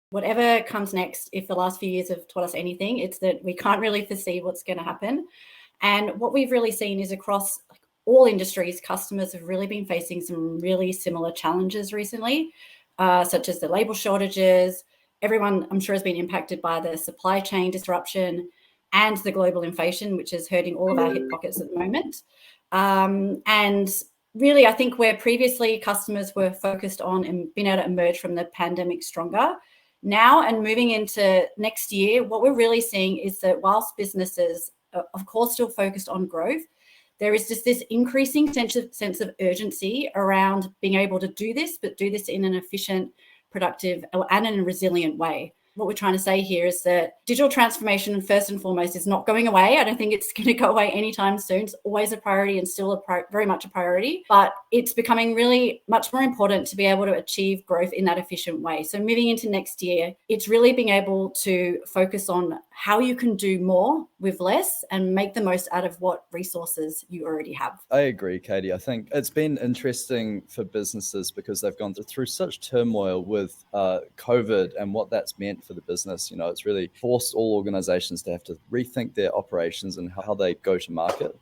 Whatever comes next, if the last few years have taught us anything, it's that we can't really foresee what's going to happen. And what we've really seen is across all industries, customers have really been facing some really similar challenges recently, such as the labor shortages. Everyone, I'm sure, has been impacted by the supply chain disruption and the global inflation, which is hurting all of our hip pockets at the moment. And really, I think where previously customers were focused on and being able to emerge from the pandemic stronger, now and moving into next year, what we're really seeing is that whilst businesses are, of course, still focused on growth, there is just this increasing sense of urgency around being able to do this, but do this in an efficient, productive, and in a resilient way. What we're trying to say here is that digital transformation, first and foremost, is not going away. I don't think it's going to go away anytime soon. It's always a priority and still very much a priority, but it's becoming really much more important to be able to achieve growth in that efficient way. So moving into next year, it's really being able to focus on how you can do more with less and make the most out of what resources you already have. I agree, Katy. I think it's been interesting for businesses because they've gone through such turmoil with COVID and what that's meant for the business. You know, it's really forced all organizations to have to rethink their operations and how they go to market.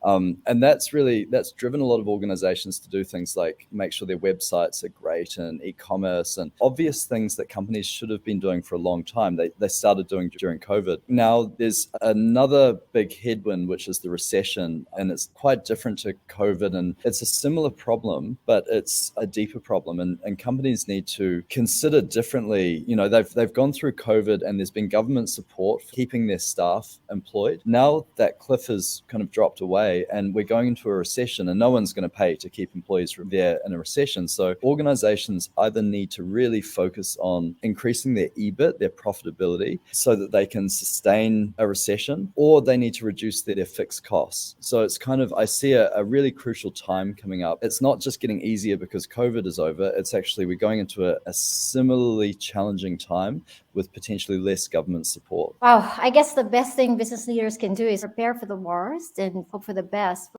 And that's driven a lot of organizations to do things like make sure their websites are great and e-commerce and obvious things that companies should have been doing for a long time. They started doing during COVID. Now there's another big headwind, which is the recession, and it's quite different to COVID, and it's a similar problem, but it's a deeper problem. And companies need to consider differently. You know, they've gone through COVID and there's been government support for keeping their staff employed. Now that cliff has kind of dropped away, and we're going into a recession and no one's going to pay to keep employees there in a recession. So organizations either need to really focus on increasing their EBIT, their profitability, so that they can sustain a recession, or they need to reduce their fixed costs. So it's kind of, I see a really crucial time coming up. It's not just getting easier because COVID is over. It's actually, we're going into a similarly challenging time with potentially less government support. Wow, I guess the best thing business leaders can do is prepare for the worst and hope for the best.